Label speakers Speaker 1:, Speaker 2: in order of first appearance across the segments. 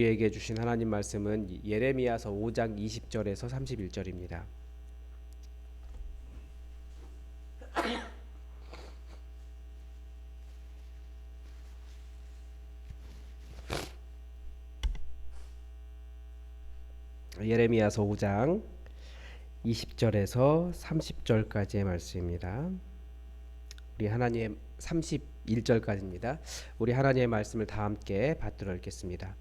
Speaker 1: 우리에게 주신 하나님 말씀은 예레미야서 5장 20절에서 31절입니다. 예레미야서 5장 20절에서 30절까지의 말씀입니다. 우리 하나님 31절까지입니다. 우리 하나님의 말씀을 다 함께 받들어 읽겠습니다.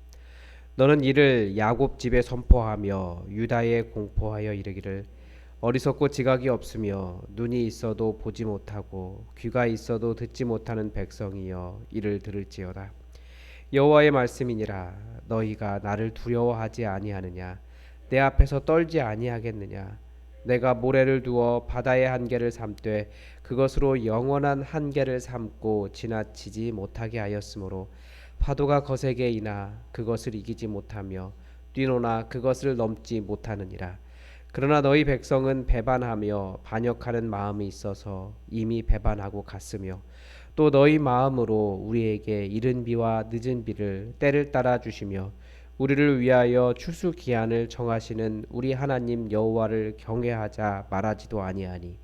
Speaker 1: 너는 이를 야곱 집에 선포하며 유다에 공포하여 이르기를 어리석고 지각이 없으며 눈이 있어도 보지 못하고 귀가 있어도 듣지 못하는 백성이여 이를 들을지어다. 여호와의 말씀이니라. 너희가 나를 두려워하지 아니하느냐? 내 앞에서 떨지 아니하겠느냐? 내가 모래를 두어 바다의 한계를 삼되 그것으로 영원한 한계를 삼고 지나치지 못하게 하였으므로 파도가 거세게 이나 그것을 이기지 못하며 뛰노나 그것을 넘지 못하느니라. 그러나 너희 백성은 배반하며 반역하는 마음이 있어서 이미 배반하고 갔으며 또 너희 마음으로 우리에게 이른 비와 늦은 비를 때를 따라 주시며 우리를 위하여 추수 기한을 정하시는 우리 하나님 여호와를 경외하자 말하지도 아니하니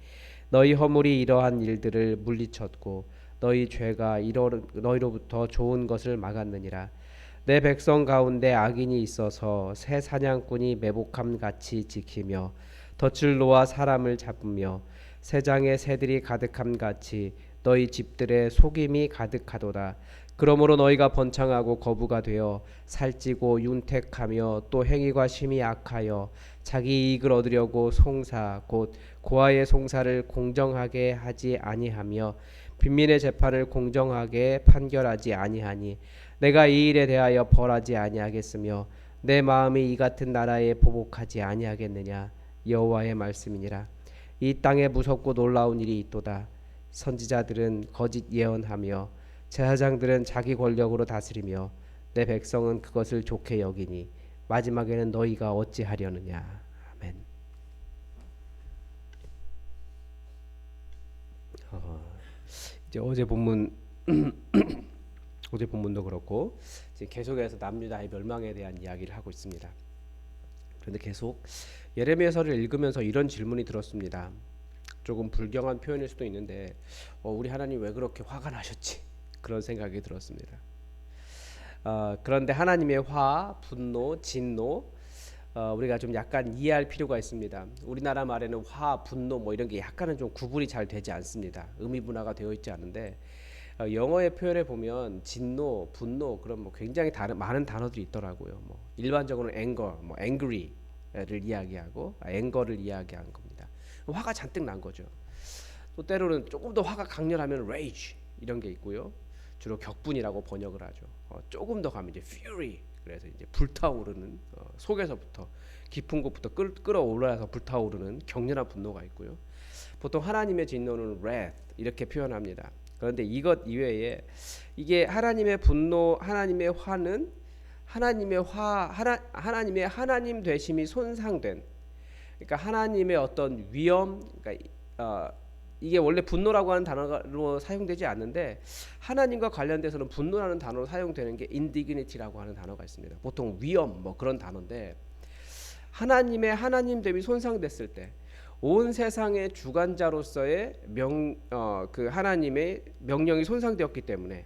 Speaker 1: 너희 허물이 이러한 일들을 물리쳤고 너희 죄가 너희로부터 좋은 것을 막았느니라. 내 백성 가운데 악인이 있어서 새 사냥꾼이 매복함 같이 지키며 덫을 놓아 사람을 잡으며 새장에 새들이 가득함 같이 너희 집들의 속임이 가득하도다. 그러므로 너희가 번창하고 거부가 되어 살찌고 윤택하며 또 행위가 심히 악하여 자기 이익을 얻으려고 송사 곧 고아의 송사를 공정하게 하지 아니하며 빈민의 재판을 공정하게 판결하지 아니하니 내가 이 일에 대하여 벌하지 아니하겠으며 내 마음이 이 같은 나라에 보복하지 아니하겠느냐? 여호와의 말씀이니라. 이 땅에 무섭고 놀라운 일이 있도다. 선지자들은 거짓 예언하며 제사장들은 자기 권력으로 다스리며 내 백성은 그것을 좋게 여기니 마지막에는 너희가 어찌하려느냐. 아멘. 이제 어제 본문 어제 본문도 그렇고 이제 계속해서 남유다의 멸망에 대한 이야기를 하고 있습니다. 그런데 계속 예레미야서를 읽으면서 이런 질문이 들었습니다. 조금 불경한 표현일 수도 있는데 우리 하나님 왜 그렇게 화가 나셨지? 그런 생각이 들었습니다. 그런데 하나님의 화, 분노, 진노 우리가 좀 약간 이해할 필요가 있습니다. 우리나라 말에는 화, 분노 뭐 이런 게 약간은 좀 구분이 잘 되지 않습니다. 의미 분화가 되어 있지 않은데 영어의 표현에 보면 진노, 분노 그런 뭐 굉장히 많은 단어들이 있더라고요. 뭐 일반적으로는 anger, 뭐 angry를 이야기하고 anger를 이야기하는 겁니다. 화가 잔뜩 난 거죠. 또 때로는 조금 더 화가 강렬하면 rage 이런 게 있고요. 주로 격분이라고 번역을 하죠. 조금 더 가면 이제 fury 그래서 이제 불타오르는 속에서부터 깊은 곳부터 끌어올라서 불타오르는 격렬한 분노가 있고요. 보통 하나님의 진노는 wrath 이렇게 표현합니다. 그런데 이것 이외에 이게 하나님의 분노, 하나님의 화는 하나님의 하나님 되심이 손상된, 그러니까 하나님의 어떤 위엄, 그러니까 이게 원래 분노라고 하는 단어로 사용되지 않는데 하나님과 관련돼서는 분노라는 단어로 사용되는 게 indignity라고 하는 단어가 있습니다. 보통 위엄 뭐 그런 단어인데 하나님의 하나님됨이 손상됐을 때 온 세상의 주관자로서의 그 하나님의 명령이 손상되었기 때문에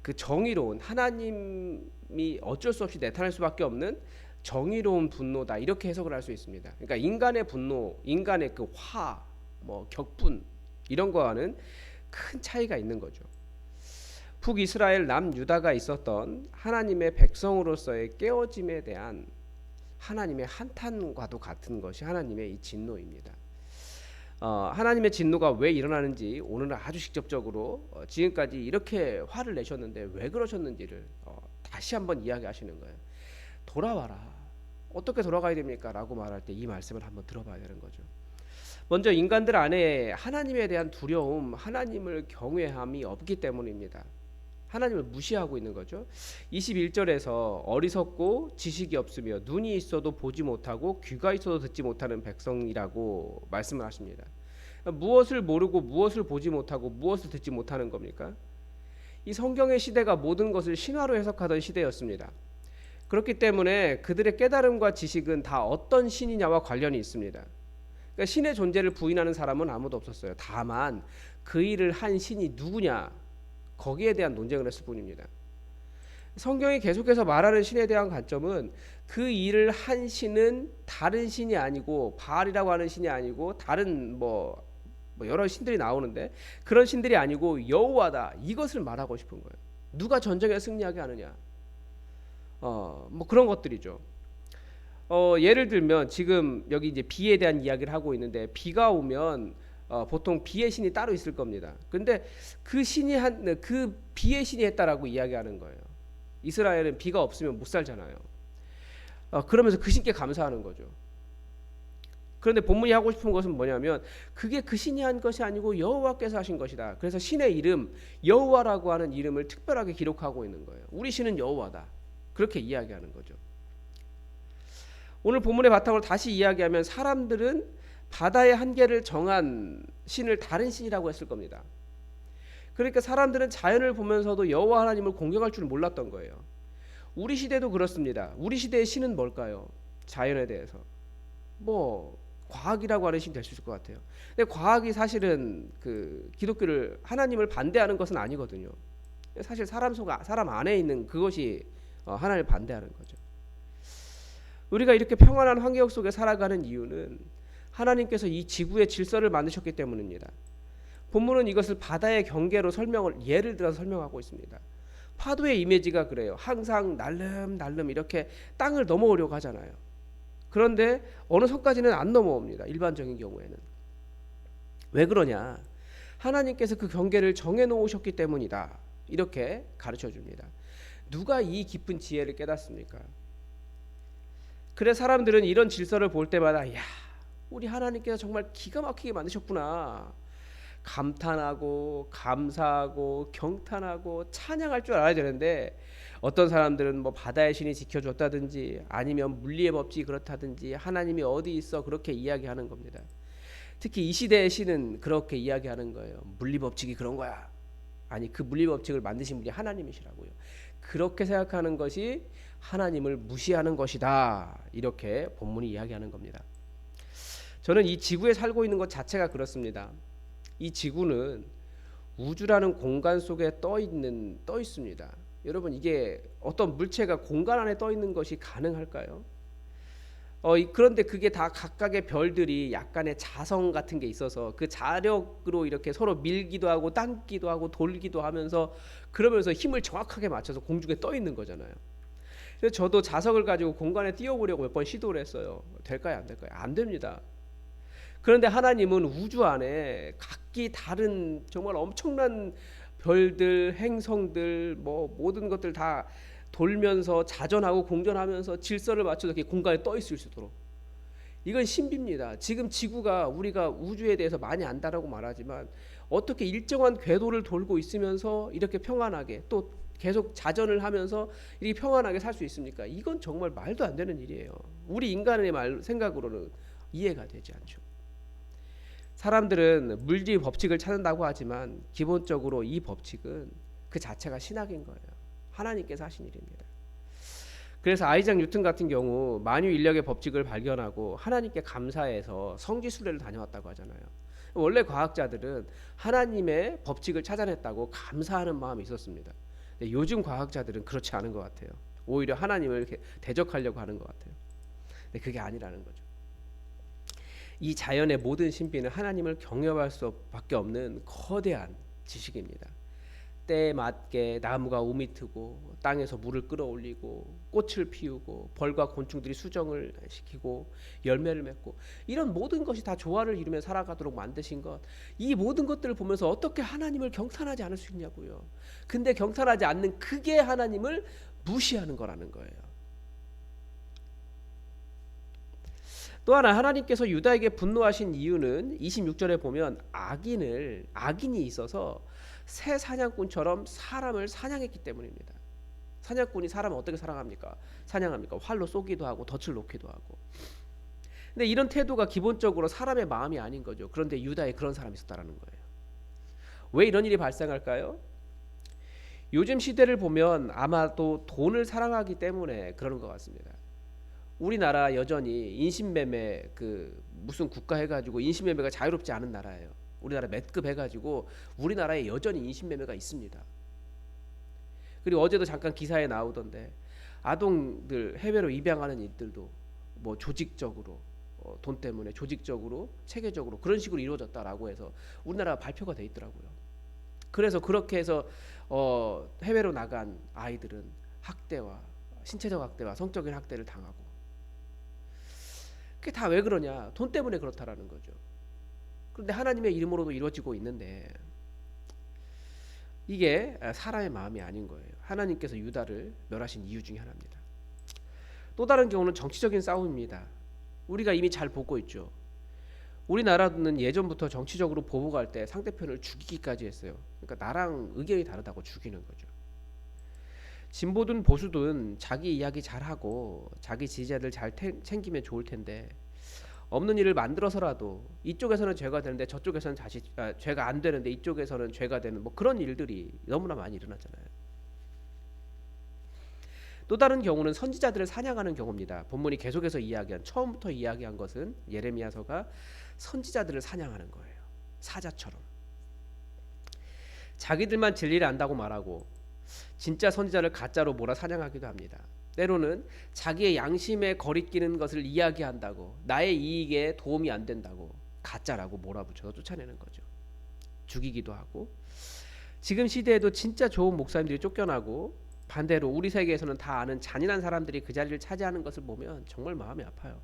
Speaker 1: 그 정의로운 하나님이 어쩔 수 없이 나타날 수밖에 없는 정의로운 분노다 이렇게 해석을 할 수 있습니다. 그러니까 인간의 분노, 인간의 그 화, 뭐 격분 이런 거와는 큰 차이가 있는 거죠. 북이스라엘 남유다가 있었던 하나님의 백성으로서의 깨어짐에 대한 하나님의 한탄과도 같은 것이 하나님의 이 진노입니다. 하나님의 진노가 왜 일어나는지 오늘은 아주 직접적으로 지금까지 이렇게 화를 내셨는데 왜 그러셨는지를 다시 한번 이야기하시는 거예요. 돌아와라. 어떻게 돌아가야 됩니까? 라고 말할 때 이 말씀을 한번 들어봐야 되는 거죠. 먼저 인간들 안에 하나님에 대한 두려움, 하나님을 경외함이 없기 때문입니다. 하나님을 무시하고 있는 거죠. 21절에서 어리석고 지식이 없으며 눈이 있어도 보지 못하고 귀가 있어도 듣지 못하는 백성이라고 말씀을 하십니다. 무엇을 모르고 무엇을 보지 못하고 무엇을 듣지 못하는 겁니까? 이 성경의 시대가 모든 것을 신화로 해석하던 시대였습니다. 그렇기 때문에 그들의 깨달음과 지식은 다 어떤 신이냐와 관련이 있습니다. 그러니까 신의 존재를 부인하는 사람은 아무도 없었어요. 다만 그 일을 한 신이 누구냐, 거기에 대한 논쟁을 했을 뿐입니다. 성경이 계속해서 말하는 신에 대한 관점은 그 일을 한 신은 다른 신이 아니고, 바알이라고 하는 신이 아니고 다른 뭐 여러 신들이 나오는데 그런 신들이 아니고 여호와다, 이것을 말하고 싶은 거예요. 누가 전쟁에 승리하게 하느냐, 뭐 그런 것들이죠. 예를 들면 지금 여기 이제 비에 대한 이야기를 하고 있는데, 비가 오면 보통 비의 신이 따로 있을 겁니다. 근데 그 비의 신이 했다라고 이야기하는 거예요. 이스라엘은 비가 없으면 못 살잖아요. 그러면서 그 신께 감사하는 거죠. 그런데 본문이 하고 싶은 것은 뭐냐면, 그게 그 신이 한 것이 아니고 여호와께서 하신 것이다. 그래서 신의 이름 여호와라고 하는 이름을 특별하게 기록하고 있는 거예요. 우리 신은 여호와다, 그렇게 이야기하는 거죠. 오늘 본문의 바탕으로 다시 이야기하면, 사람들은 바다의 한계를 정한 신을 다른 신이라고 했을 겁니다. 그러니까 사람들은 자연을 보면서도 여호와 하나님을 공경할 줄 몰랐던 거예요. 우리 시대도 그렇습니다. 우리 시대의 신은 뭘까요? 자연에 대해서 뭐 과학이라고 하는 신이 될 수 있을 것 같아요. 근데 과학이 사실은 그 기독교를, 하나님을 반대하는 것은 아니거든요. 사실 사람 안에 있는 그것이 하나님을 반대하는 거죠. 우리가 이렇게 평안한 환경 속에 살아가는 이유는 하나님께서 이 지구의 질서를 만드셨기 때문입니다. 본문은 이것을 바다의 경계로 예를 들어서 설명하고 있습니다. 파도의 이미지가 그래요. 항상 날름 이렇게 땅을 넘어오려고 하잖아요. 그런데 어느 선까지는 안 넘어옵니다. 일반적인 경우에는. 왜 그러냐? 하나님께서 그 경계를 정해놓으셨기 때문이다, 이렇게 가르쳐 줍니다. 누가 이 깊은 지혜를 깨닫습니까? 그래 사람들은 이런 질서를 볼 때마다, 야, 우리 하나님께서 정말 기가 막히게 만드셨구나, 감탄하고 감사하고 경탄하고 찬양할 줄 알아야 되는데, 어떤 사람들은 뭐 바다의 신이 지켜줬다든지, 아니면 물리의 법칙이 그렇다든지, 하나님이 어디 있어, 그렇게 이야기하는 겁니다. 특히 이 시대의 신은 그렇게 이야기하는 거예요. 물리 법칙이 그런 거야. 아니, 그 물리 법칙을 만드신 분이 하나님이시라고요. 그렇게 생각하는 것이 하나님을 무시하는 것이다, 이렇게 본문이 이야기하는 겁니다. 저는 이 지구에 살고 있는 것 자체가 그렇습니다. 이 지구는 우주라는 공간 속에 떠 있습니다. 여러분, 이게 어떤 물체가 공간 안에 떠 있는 것이 가능할까요? 그런데 그게 다 각각의 별들이 약간의 자성 같은 게 있어서 그 자력으로 이렇게 서로 밀기도 하고 당기도 하고 돌기도 하면서, 그러면서 힘을 정확하게 맞춰서 공중에 떠 있는 거잖아요. 그래서 저도 자석을 가지고 공간에 띄워보려고 몇 번 시도를 했어요. 될까요, 안 될까요? 안 됩니다. 그런데 하나님은 우주 안에 각기 다른 정말 엄청난 별들, 행성들, 뭐 모든 것들 다 돌면서 자전하고 공전하면서 질서를 맞춰서 이렇게 공간에 떠 있을 수 있도록, 이건 신비입니다. 지금 지구가, 우리가 우주에 대해서 많이 안다라고 말하지만, 어떻게 일정한 궤도를 돌고 있으면서 이렇게 평안하게 또 계속 자전을 하면서 이렇게 평안하게 살 수 있습니까? 이건 정말 말도 안 되는 일이에요. 우리 인간의 생각으로는 이해가 되지 않죠. 사람들은 물리 법칙을 찾는다고 하지만 기본적으로 이 법칙은 그 자체가 신학인 거예요. 하나님께서 하신 일입니다. 그래서 아이작 뉴턴 같은 경우 만유 인력의 법칙을 발견하고 하나님께 감사해서 성지 순례를 다녀왔다고 하잖아요. 원래 과학자들은 하나님의 법칙을 찾아냈다고 감사하는 마음이 있었습니다. 근데 요즘 과학자들은 그렇지 않은 것 같아요. 오히려 하나님을 이렇게 대적하려고 하는 것 같아요. 근데 그게 아니라는 거죠. 이 자연의 모든 신비는 하나님을 경외할 수밖에 없는 거대한 지식입니다. 때에 맞게 나무가 우미 트고 땅에서 물을 끌어올리고 꽃을 피우고 벌과 곤충들이 수정을 시키고 열매를 맺고, 이런 모든 것이 다 조화를 이루며 살아가도록 만드신 것, 이 모든 것들을 보면서 어떻게 하나님을 경탄하지 않을 수 있냐고요. 근데 경탄하지 않는 그게 하나님을 무시하는 거라는 거예요. 또 하나, 하나님께서 유다에게 분노하신 이유는 26절에 보면 악인이 있어서 새 사냥꾼처럼 사람을 사냥했기 때문입니다. 사냥꾼이 사람을 어떻게 사냥합니까? 활로 쏘기도 하고 덫을 놓기도 하고. 근데 이런 태도가 기본적으로 사람의 마음이 아닌 거죠. 그런데 유다에 그런 사람이 있었다라는 거예요. 왜 이런 일이 발생할까요? 요즘 시대를 보면 아마도 돈을 사랑하기 때문에 그러는 것 같습니다. 우리나라 여전히 인신매매 그 무슨 국가 해가지고 인신매매가 자유롭지 않은 나라예요. 우리나라 매급 해가지고 우리나라에 여전히 인신매매가 있습니다. 그리고 어제도 잠깐 기사에 나오던데 아동들 해외로 입양하는 일들도 뭐 조직적으로 돈 때문에 조직적으로 체계적으로 그런 식으로 이루어졌다라고 해서 우리나라 발표가 돼 있더라고요. 그래서 그렇게 해서 해외로 나간 아이들은 학대와 신체적 학대와 성적인 학대를 당하고 그게 다 왜 그러냐? 돈 때문에 그렇다라는 거죠. 그런데 하나님의 이름으로도 이루어지고 있는데 이게 사람의 마음이 아닌 거예요. 하나님께서 유다를 멸하신 이유 중에 하나입니다. 또 다른 경우는 정치적인 싸움입니다. 우리가 이미 잘 보고 있죠. 우리나라는 예전부터 정치적으로 보복할 때 상대편을 죽이기까지 했어요. 그러니까 나랑 의견이 다르다고 죽이는 거죠. 진보든 보수든 자기 이야기 잘하고 자기 지지자들 잘 챙기면 좋을 텐데 없는 일을 만들어서라도 이쪽에서는 죄가 되는데 저쪽에서는 다시 죄가 안 되는데 이쪽에서는 죄가 되는 뭐 그런 일들이 너무나 많이 일어나잖아요. 또 다른 경우는 선지자들을 사냥하는 경우입니다. 본문이 계속해서 처음부터 이야기한 것은 예레미야서가 선지자들을 사냥하는 거예요. 사자처럼 자기들만 진리를 안다고 말하고 진짜 선지자를 가짜로 몰아 사냥하기도 합니다. 때로는 자기의 양심에 거리끼는 것을 이야기한다고 나의 이익에 도움이 안 된다고 가짜라고 몰아붙여서 쫓아내는 거죠. 죽이기도 하고 지금 시대에도 진짜 좋은 목사님들이 쫓겨나고 반대로 우리 세계에서는 다 아는 잔인한 사람들이 그 자리를 차지하는 것을 보면 정말 마음이 아파요.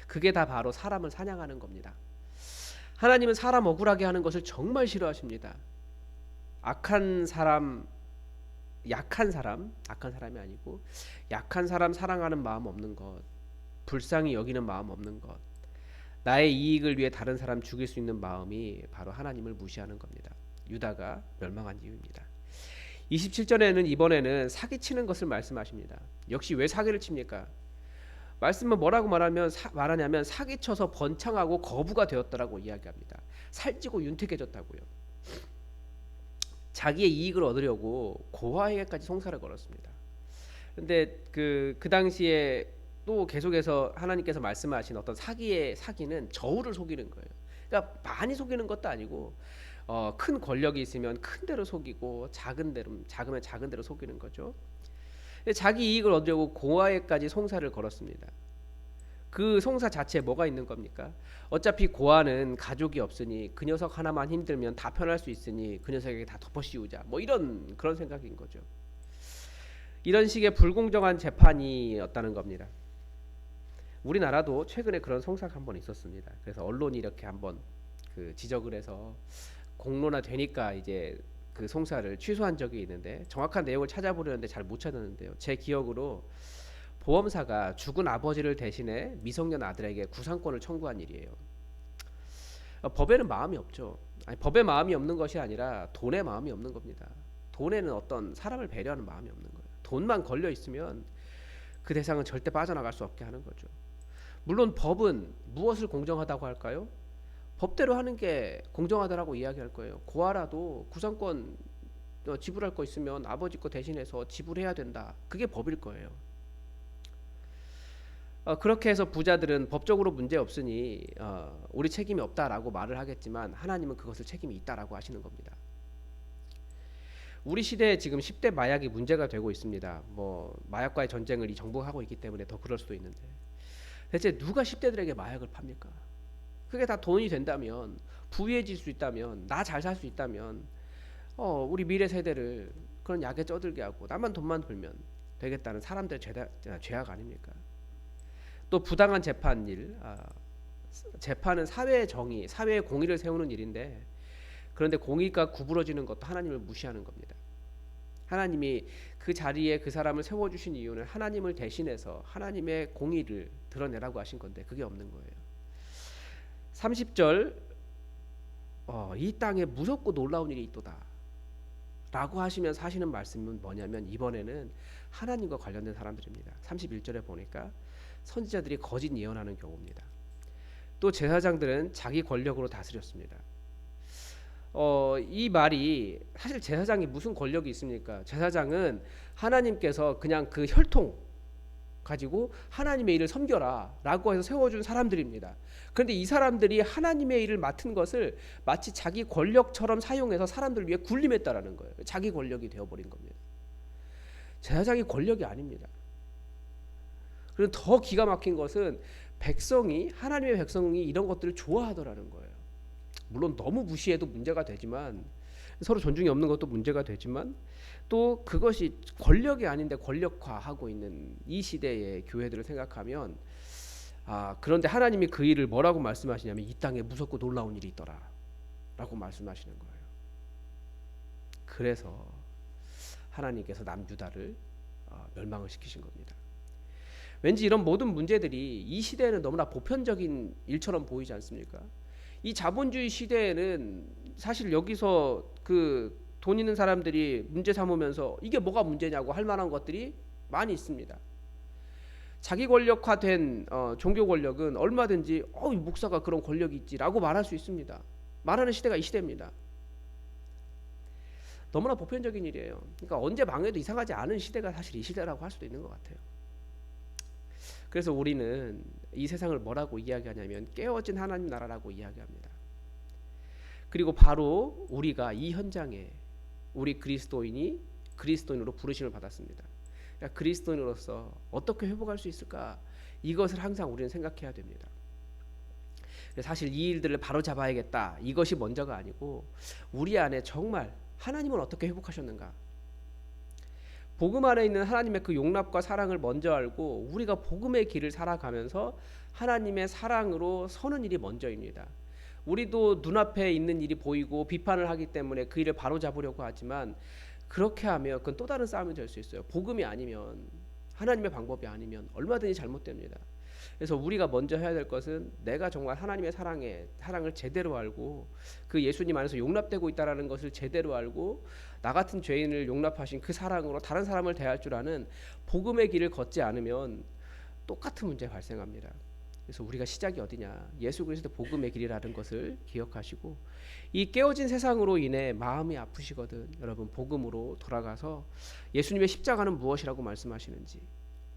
Speaker 1: 그게 다 바로 사람을 사냥하는 겁니다. 하나님은 사람 억울하게 하는 것을 정말 싫어하십니다. 악한 사람이 아니고 약한 사람 사랑하는 마음 없는 것, 불쌍히 여기는 마음 없는 것, 나의 이익을 위해 다른 사람 죽일 수 있는 마음이 바로 하나님을 무시하는 겁니다. 유다가 멸망한 이유입니다. 27절에는 이번에는 사기치는 것을 말씀하십니다. 역시 왜 사기를 칩니까? 말씀은 뭐라고 말하냐면 사기쳐서 번창하고 거부가 되었다라고 이야기합니다. 살찌고 윤택해졌다고요. 자기의 이익을 얻으려고 고아에게까지 송사를 걸었습니다. 근데 그 당시에 또 계속해서 하나님께서 말씀하신 어떤 사기는 저울을 속이는 거예요. 그러니까 많이 속이는 것도 아니고 큰 권력이 있으면 큰 대로 속이고 작으면 작은 대로 속이는 거죠. 자기 이익을 얻으려고 고아에까지 송사를 걸었습니다. 그 송사 자체에 뭐가 있는 겁니까? 어차피 고아는 가족이 없으니 그 녀석 하나만 힘들면 다 편할 수 있으니 그 녀석에게 다 덮어씌우자 뭐 이런 그런 생각인 거죠. 이런 식의 불공정한 재판이었다는 겁니다. 우리나라도 최근에 그런 송사가 한번 있었습니다. 그래서 언론이 이렇게 한번 그 지적을 해서 공론화 되니까 이제 그 송사를 취소한 적이 있는데 정확한 내용을 찾아보려는데 잘 못 찾았는데요. 제 기억으로 보험사가 죽은 아버지를 대신해 미성년 아들에게 구상권을 청구한 일이에요. 법에는 마음이 없죠. 법에 마음이 없는 것이 아니라 돈에 마음이 없는 겁니다. 돈에는 어떤 사람을 배려하는 마음이 없는 거예요. 돈만 걸려 있으면 그 대상은 절대 빠져나갈 수 없게 하는 거죠. 물론 법은 무엇을 공정하다고 할까요? 법대로 하는 게 공정하다라고 이야기할 거예요. 고아라도 구상권 지불할 거 있으면 아버지 거 대신해서 지불해야 된다. 그게 법일 거예요. 그렇게 해서 부자들은 법적으로 문제 없으니 우리 책임이 없다라고 말을 하겠지만 하나님은 그것을 책임이 있다라고 하시는 겁니다. 우리 시대에 지금 10대 마약이 문제가 되고 있습니다. 뭐 마약과의 전쟁을 이 정부가 하고 있기 때문에 더 그럴 수도 있는데 대체 누가 10대들에게 마약을 팝니까? 그게 다 돈이 된다면 부유해질 수 있다면 나 잘 살 수 있다면 우리 미래 세대를 그런 약에 쩌들게 하고 나만 돈만 벌면 되겠다는 사람들의 죄악 아닙니까? 또 부당한 재판은 사회의 정의, 사회의 공의를 세우는 일인데 그런데 공의가 구부러지는 것도 하나님을 무시하는 겁니다. 하나님이 그 자리에 그 사람을 세워주신 이유는 하나님을 대신해서 하나님의 공의를 드러내라고 하신 건데 그게 없는 거예요. 30절 이 땅에 무섭고 놀라운 일이 있도다 라고 하시면서 하시는 말씀은 뭐냐면 이번에는 하나님과 관련된 사람들입니다. 31절에 보니까 선지자들이 거짓 예언하는 경우입니다. 또 제사장들은 자기 권력으로 다스렸습니다. 이 말이 사실 제사장이 무슨 권력이 있습니까? 제사장은 하나님께서 그냥 그 혈통 가지고 하나님의 일을 섬겨라라고 해서 세워준 사람들입니다. 그런데 이 사람들이 하나님의 일을 맡은 것을 마치 자기 권력처럼 사용해서 사람들을 위해 군림했다라는 거예요. 자기 권력이 되어버린 겁니다. 제사장이 권력이 아닙니다. 그리고 더 기가 막힌 것은 하나님의 백성이 이런 것들을 좋아하더라는 거예요. 물론 너무 무시해도 문제가 되지만, 서로 존중이 없는 것도 문제가 되지만, 또 그것이 권력이 아닌데 권력화하고 있는 이 시대의 교회들을 생각하면, 그런데 하나님이 그 일을 뭐라고 말씀하시냐면 이 땅에 무섭고 놀라운 일이 있더라 라고 말씀하시는 거예요. 그래서 하나님께서 남유다를 멸망을 시키신 겁니다. 왠지 이런 모든 문제들이 이 시대에는 너무나 보편적인 일처럼 보이지 않습니까? 이 자본주의 시대에는 사실 여기서 그 돈 있는 사람들이 문제 삼으면서 이게 뭐가 문제냐고 할 만한 것들이 많이 있습니다. 자기 권력화된 종교 권력은 얼마든지 이 목사가 그런 권력이 있지라고 말할 수 있습니다. 말하는 시대가 이 시대입니다. 너무나 보편적인 일이에요. 그러니까 언제 망해도 이상하지 않은 시대가 사실 이 시대라고 할 수도 있는 것 같아요. 그래서 우리는 이 세상을 뭐라고 이야기하냐면 깨어진 하나님 나라라고 이야기합니다. 그리고 바로 우리가 이 현장에 우리 그리스도인으로 부르심을 받았습니다. 그러니까 그리스도인으로서 어떻게 회복할 수 있을까? 이것을 항상 우리는 생각해야 됩니다. 사실 이 일들을 바로 잡아야겠다. 이것이 먼저가 아니고 우리 안에 정말 하나님은 어떻게 회복하셨는가? 복음 안에 있는 하나님의 그 용납과 사랑을 먼저 알고 우리가 복음의 길을 살아가면서 하나님의 사랑으로 서는 일이 먼저입니다. 우리도 눈앞에 있는 일이 보이고 비판을 하기 때문에 그 일을 바로잡으려고 하지만 그렇게 하면 그건 또 다른 싸움이 될 수 있어요. 복음이 아니면, 하나님의 방법이 아니면 얼마든지 잘못됩니다. 그래서 우리가 먼저 해야 될 것은 내가 정말 하나님의 사랑을 제대로 알고 그 예수님 안에서 용납되고 있다는 것을 제대로 알고 나 같은 죄인을 용납하신 그 사랑으로 다른 사람을 대할 줄 아는 복음의 길을 걷지 않으면 똑같은 문제가 발생합니다. 그래서 우리가 시작이 어디냐? 예수 그리스도 복음의 길이라는 것을 기억하시고 이 깨어진 세상으로 인해 마음이 아프시거든 여러분 복음으로 돌아가서 예수님의 십자가는 무엇이라고 말씀하시는지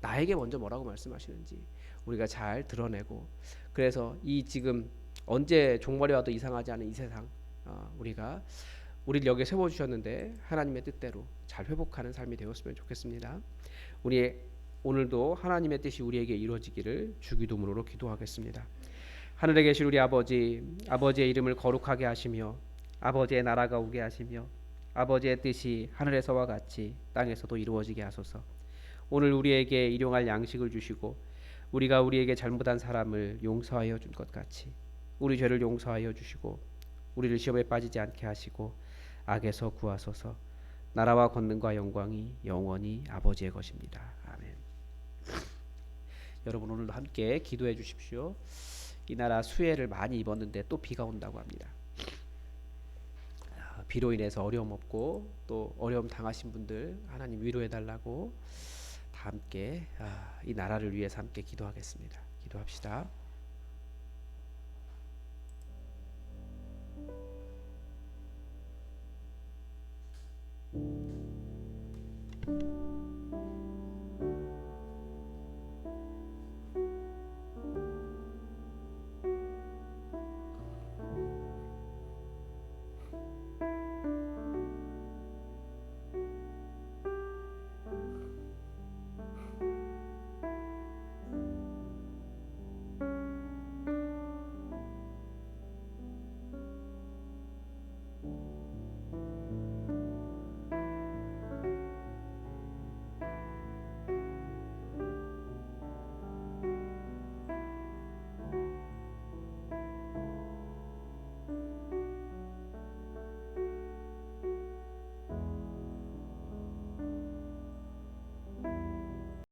Speaker 1: 나에게 먼저 뭐라고 말씀하시는지 우리가 잘 드러내고 그래서 이 지금 언제 종말이 와도 이상하지 않은 이 세상 우리를 여기에 세워주셨는데 하나님의 뜻대로 잘 회복하는 삶이 되었으면 좋겠습니다. 우리 오늘도 하나님의 뜻이 우리에게 이루어지기를 주기도문으로 기도하겠습니다. 하늘에 계신 우리 아버지, 아버지의 이름을 거룩하게 하시며 아버지의 나라가 오게 하시며 아버지의 뜻이 하늘에서와 같이 땅에서도 이루어지게 하소서. 오늘 우리에게 일용할 양식을 주시고 우리가 우리에게 잘못한 사람을 용서하여 준 것 같이 우리 죄를 용서하여 주시고 우리를 시험에 빠지지 않게 하시고 악에서 구하소서. 나라와 권능과 영광이 영원히 아버지의 것입니다. 아멘. 여러분 오늘도 함께 기도해 주십시오. 이 나라 수해를 많이 입었는데 또 비가 온다고 합니다. 비로 인해서 어려움 없고 또 어려움 당하신 분들 하나님 위로해 달라고 다 함께 이 나라를 위해서 함께 기도하겠습니다. 기도합시다.